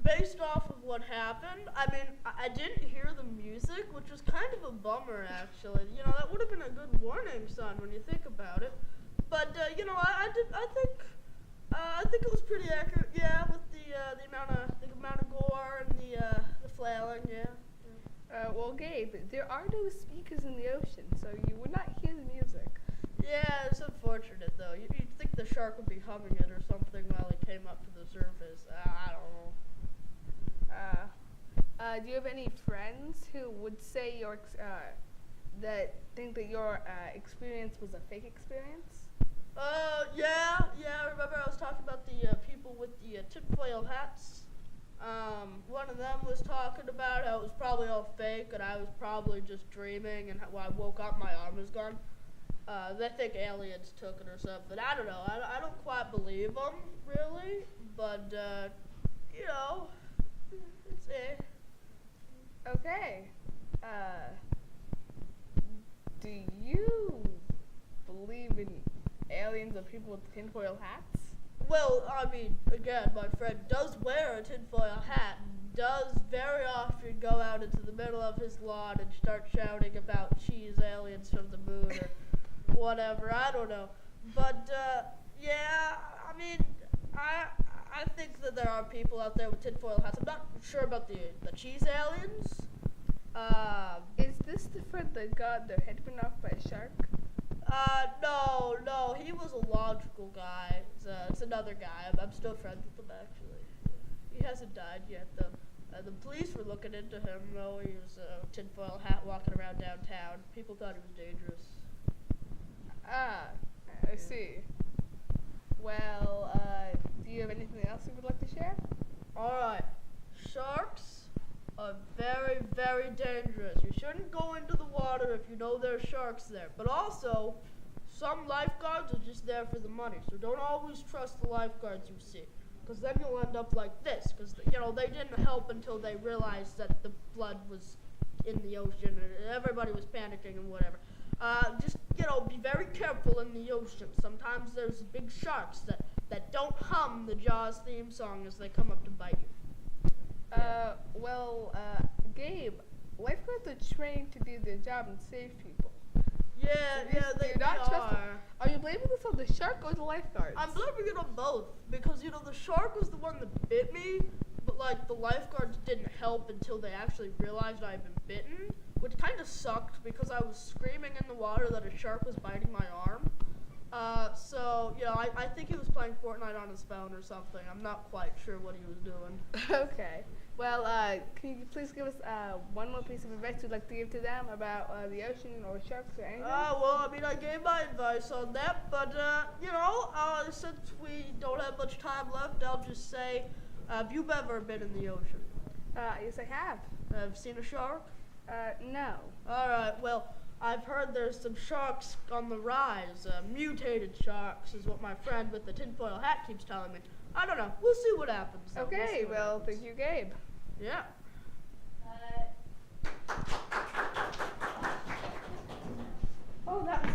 based off of what happened, I didn't hear the music, which was kind of a bummer, actually. That would have been a good warning sign when you think about it. But I think it was pretty accurate, yeah, with the amount of gore and the flailing, yeah. Well, Gabe, there are no speakers in the ocean, so you would not hear the music. Yeah, it's unfortunate, though. You'd think the shark would be humming it or something while it came up to the surface. I don't know. Do you have any friends who would say that think that your experience was a fake experience? Yeah. Remember I was talking about the people with the tinfoil hats? One of them was talking about how it was probably all fake and I was probably just dreaming, and when I woke up my arm was gone. They think aliens took it or something. I don't know. I don't quite believe them, really. But, it's Okay. Do you believe in aliens or people with tinfoil hats? Well, again, my friend does wear a tinfoil hat, does very often go out into the middle of his lawn and start shouting about cheese aliens from the moon or whatever. I don't know. But, yeah, I mean, I think that there are people out there with tinfoil hats. I'm not sure about the cheese aliens. Is this the friend that got their head bitten off by a shark? No, he was a logical guy. It's another guy. I'm still friends with him, actually. He hasn't died yet, though. The police were looking into him, though. He was a tinfoil hat walking around downtown. People thought he was dangerous. Ah, I see. Well, do you have anything else you would like to share? Alright, sharks are very, very dangerous. You shouldn't go into the water if you know there's sharks there. But also, some lifeguards are just there for the money, so don't always trust the lifeguards you see. Because then you'll end up like this, because, they didn't help until they realized that the blood was in the ocean, and everybody was panicking and whatever. Just, be very careful in the ocean. Sometimes there's big sharks that don't hum the Jaws theme song as they come up to bite you. Gabe, lifeguards are trained to do their job and save people. They not trust them. are. Are you blaming this on the shark or the lifeguards? I'm blaming it on both, because, the shark was the one that bit me, but, the lifeguards didn't help until they actually realized I'd been bitten, which kind of sucked because I was screaming in the water that a shark was biting my arm. I think he was playing Fortnite on his phone or something. I'm not quite sure what he was doing. Okay. Well, can you please give us one more piece of advice you'd like to give to them about the ocean or sharks or anything? I gave my advice on that, but, since we don't have much time left, I'll just say, have you ever been in the ocean? Yes, I have. Have seen a shark? No. Alright, well, I've heard there's some sharks on the rise. Mutated sharks is what my friend with the tinfoil hat keeps telling me. I don't know. We'll see what happens. Okay, thank you, Gabe. Yeah. Oh, that was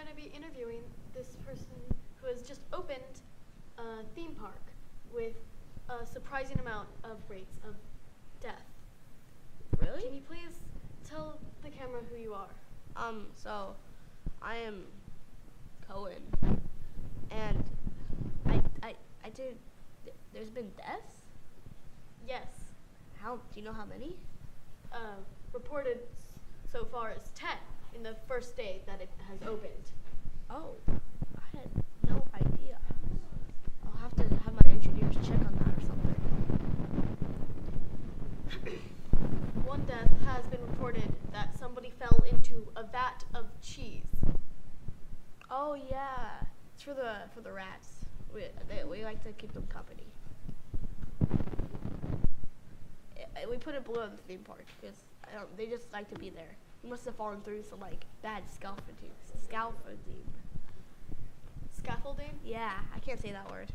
going to be interviewing this person who has just opened a theme park with a surprising amount of rates of death. Really? Can you please tell the camera who you are? So I am Cohen, and I did. There's been deaths. Yes. How? Do you know how many? Reported so far is 10 in the first day that it has opened. Oh, I had no idea. I'll have to have my engineers check on that or something. One death has been reported that somebody fell into a vat of cheese. Oh yeah, it's for the rats. We like to keep them company. We put it below the theme park because they just like to be there. He must have fallen through some like bad scaffolding. Scaffolding? Yeah, I can't say that word.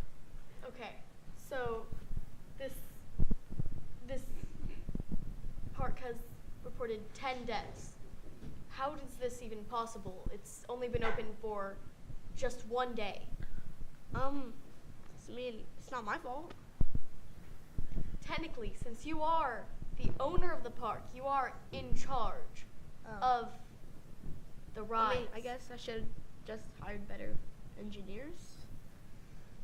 Okay, so this park has reported 10 deaths. How is this even possible? It's only been open for just one day. I mean, it's not my fault. Technically, since you are the owner of the park, you are in charge of the rides. I mean, I guess I should have just hired better engineers.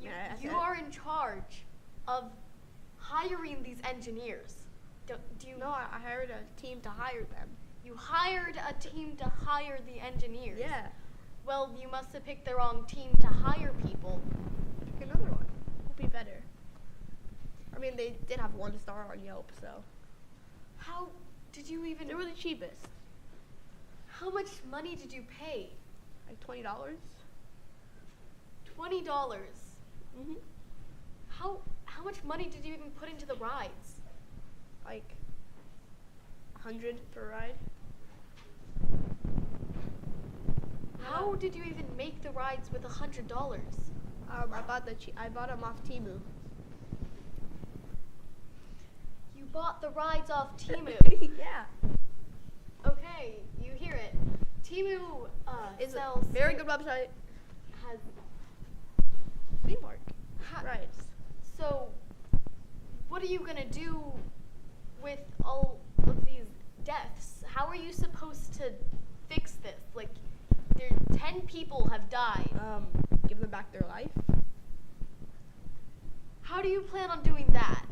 You are in charge of hiring these engineers. Do you? No, I hired a team to hire them. You hired a team to hire the engineers. Yeah. Well, you must have picked the wrong team to hire people. Pick another one. It'll be better. I mean, they did have 1 star on Yelp, so. How did you even? They were the cheapest. How much money did you pay? Like $20. $20. Mhm. How much money did you even put into the rides? Like 100 per ride. How did you even make the rides with $100? I bought them off Temu. You bought the rides off Temu. Yeah. Okay, you hear it. Temu It's sells a very good website. Has Theme park. Right. So, what are you gonna do with all of these deaths? How are you supposed to fix this? Like, 10 people have died. Give them back their life. How do you plan on doing that?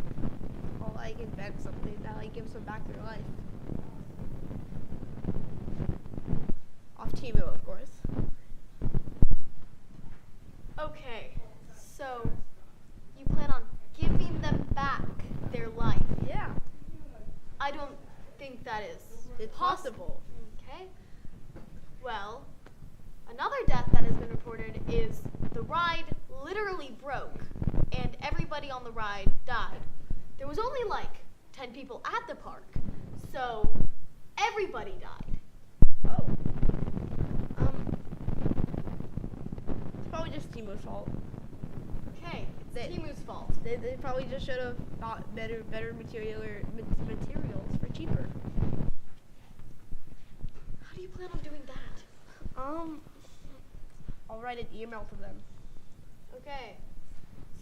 Or like invent something that like gives them back their life. Off Temu, of course. Okay, so you plan on giving them back their life. Yeah. I don't think that is It's possible. Okay. Well, another death that has been reported is the ride literally broke and everybody on the ride died. There was only like 10 people at the park, so everybody died. Oh. It's probably just Temu's fault. Okay, it's Temu's fault. They probably just should have bought better materials for cheaper. How do you plan on doing that? I'll write an email to them. Okay,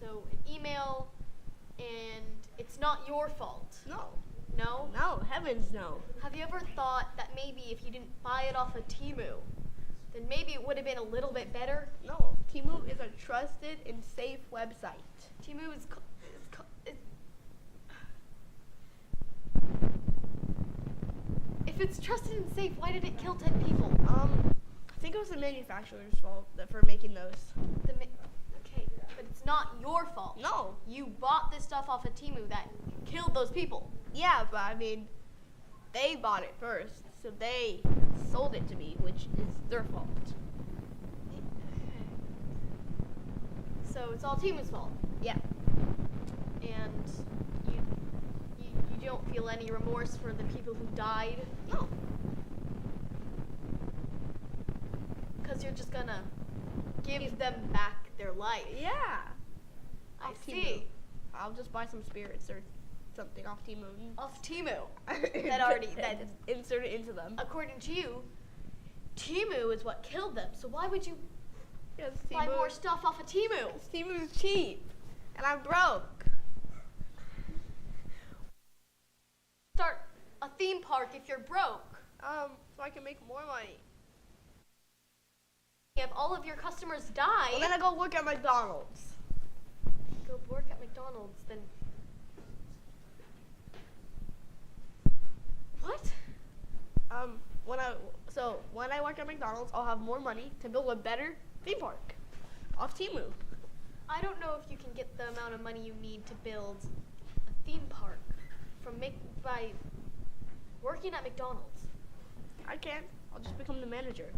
so an email, and it's not your fault. No. No? No, heavens no. Have you ever thought that maybe if you didn't buy it off of Temu, then maybe it would have been a little bit better? No. Temu is a trusted and safe website. Temu is if it's trusted and safe, why did it kill 10 people? I think it was the manufacturer's fault for making those. Okay, but it's not your fault. No. You bought this stuff off of Temu that killed those people. Yeah, but I mean, they bought it first, so they sold it to me, which is their fault. So it's all Temu's fault. Yeah. And you don't feel any remorse for the people who died? No. Because you're just gonna give them back their life. Yeah. I Off see. Temu. I'll just buy some spirits or something off Temu. Off Temu. That already- that- insert it into them. According to you, Timu is what killed them. So why would you Because buy more stuff off of Timu? Timu's cheap, and I'm broke. Start a theme park if you're broke. So I can make more money. If all of your customers die, Well, then I go work at McDonald's. go work at McDonald's, then what? When I work at McDonald's, I'll have more money to build a better theme park off Timu. I don't know if you can get the amount of money you need to build a theme park by working at McDonald's. I can't. I'll just become the manager,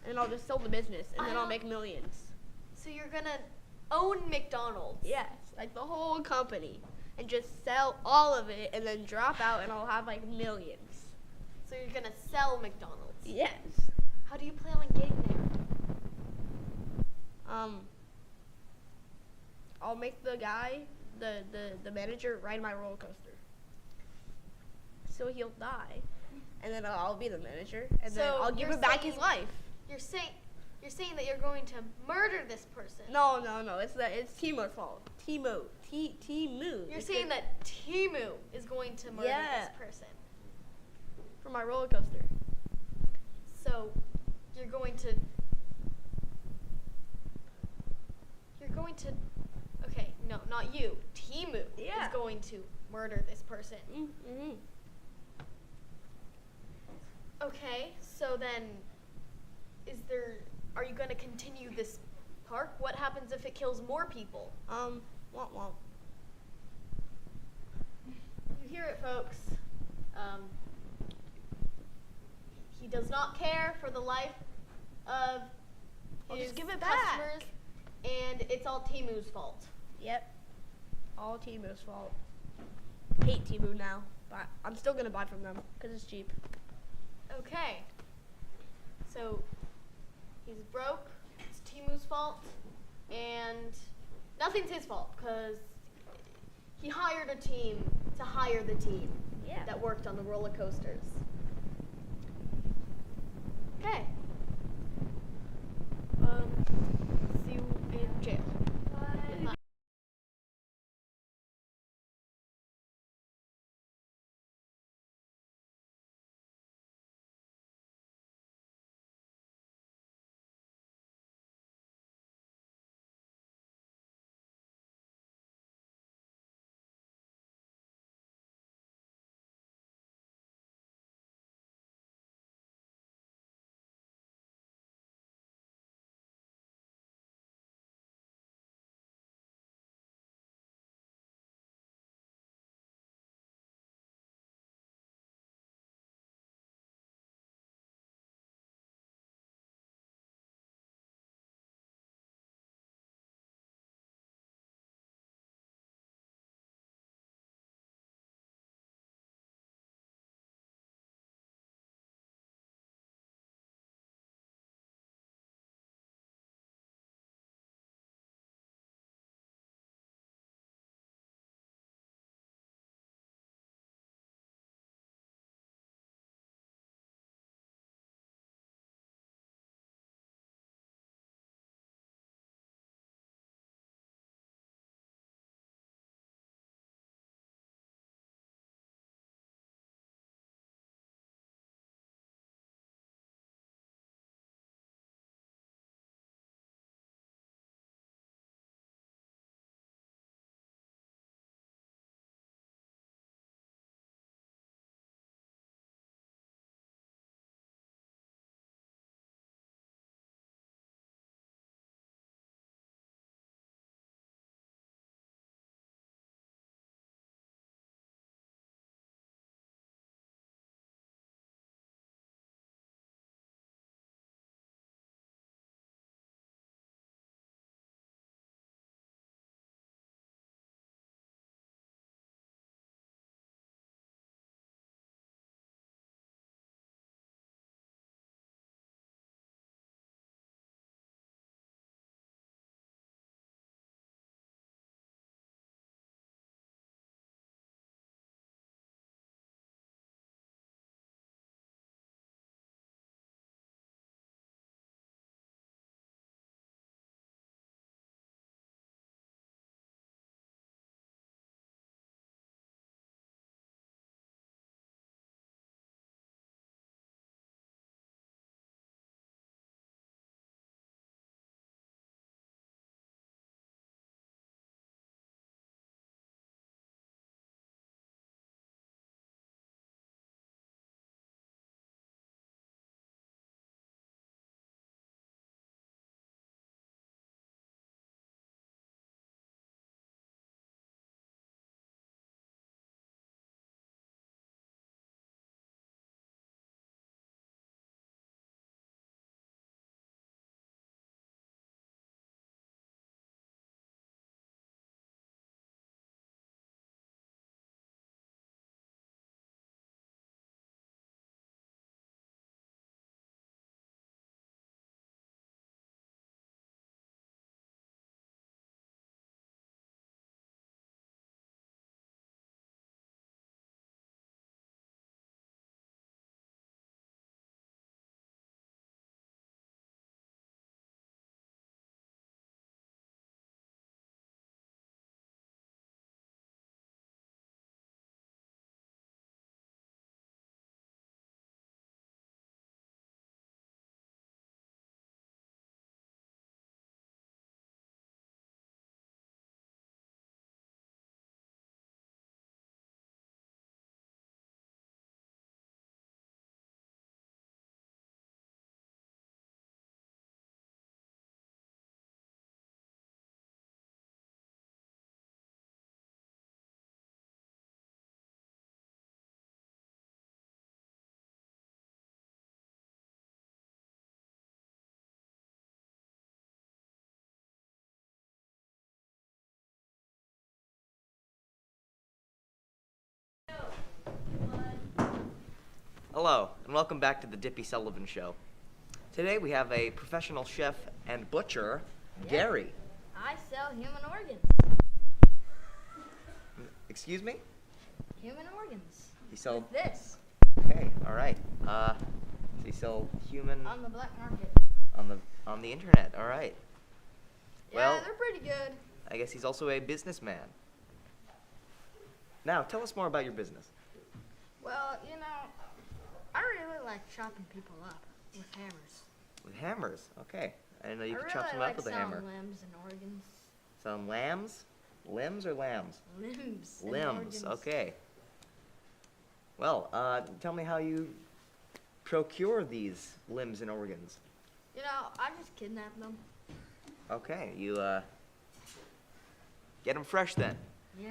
and I'll just sell the business, and then I'll make millions. So you're gonna own McDonald's? Yes, like the whole company, and just sell all of it, and then drop out, and I'll have like millions. So you're gonna sell McDonald's? Yes. How do you plan on getting there? I'll make the guy, the manager, ride my roller coaster. So he'll die, and then I'll be the manager, and then So I'll give you're him back his saying- life. You're saying that you're going to murder this person. No, it's Timu's fault. Timu. You're saying that Timu is going to murder Yeah. this person. For my roller coaster. So you're going to okay, no, not you. Timu Yeah. is going to murder this person. Mm-hmm. Okay, so then are you going to continue this park? What happens if it kills more people? Womp womp. You hear it, folks. He does not care for the life of I'll his just give it back. customers, and it's all Timu's fault. Yep. All Timu's fault. Hate Timu now, but I'm still gonna buy from them because it's cheap. Okay. So he's broke. It's Timu's fault, and nothing's his fault because he hired a team to hire the team Yeah. that worked on the roller coasters. Okay. See you in jail. Bye. Hello, and welcome back to the Dippy Sullivan Show. Today we have a professional chef and butcher, Gary. I sell human organs. Excuse me? Human organs. You sell... With this. Okay, all right. So you sell human On the black market. on the internet. All right. Yeah, Well, they're pretty good. I guess he's also a businessman. Now, tell us more about your business. Well, you know, I really like chopping people up with hammers. With hammers. Okay. I didn't know you I could really chop some like up with a selling hammer. limbs and organs. Some lambs? Limbs or lambs? Limbs. and Limbs. organs. Okay. Well, tell me how you procure these limbs and organs. You know, I just kidnap them. Okay, you get them fresh then. Yeah.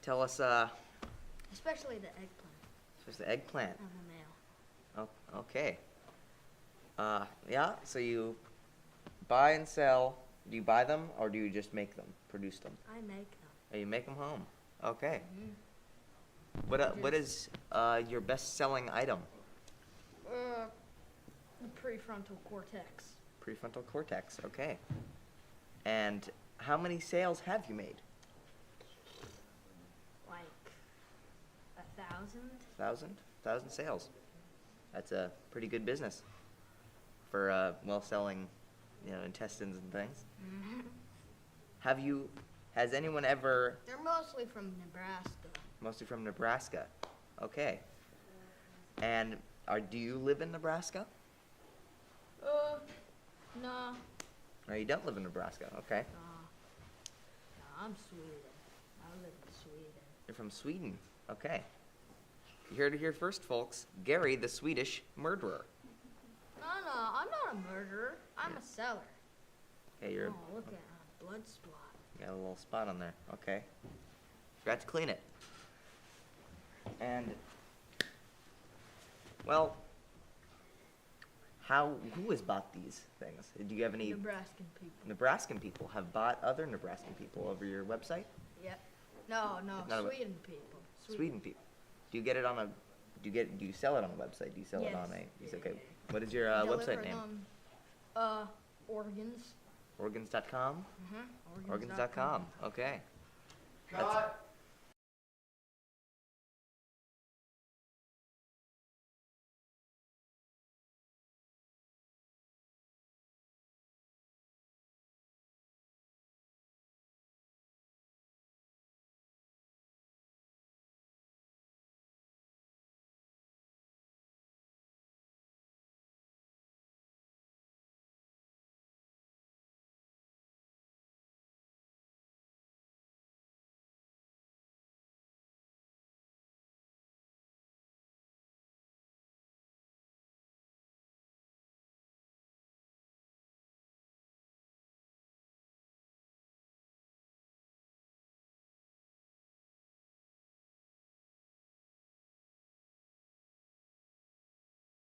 Tell us, Especially the eggplant. just the eggplant. I'm a male. Oh, okay. Yeah. So you buy and sell. Do you buy them or do you just make them, produce them? I make them. Oh, you make them home. Okay. Mhm. What is your best-selling item? The prefrontal cortex. Prefrontal cortex. Okay. And how many sales have you made? Like 1,000. 1,000 sales. That's a pretty good business for selling, intestines and things. Has anyone ever, They're mostly from Nebraska. mostly from Nebraska? Okay. And do you live in Nebraska? No. No, you don't live in Nebraska. Okay. No, I'm Sweden. I live in Sweden. You're from Sweden. Okay. You heard it here first, folks. Gary, the Swedish murderer. No, I'm not a murderer. I'm a seller. Okay, you're. Oh, look at a blood spot. Got a little spot on there. Okay. Forgot to clean it. And, well, who has bought these things? Do you have any Nebraskan people. Nebraskan people have bought other Nebraskan people over your website? Yep. No, Not a- Sweden people. Sweden people. Do you get it on a? Do you sell it on a website? Do you sell it Yes. on a? Okay. What is your Deliver website name? them, organs. Organs.com. Mm-hmm. Organs.com. Okay. Cut.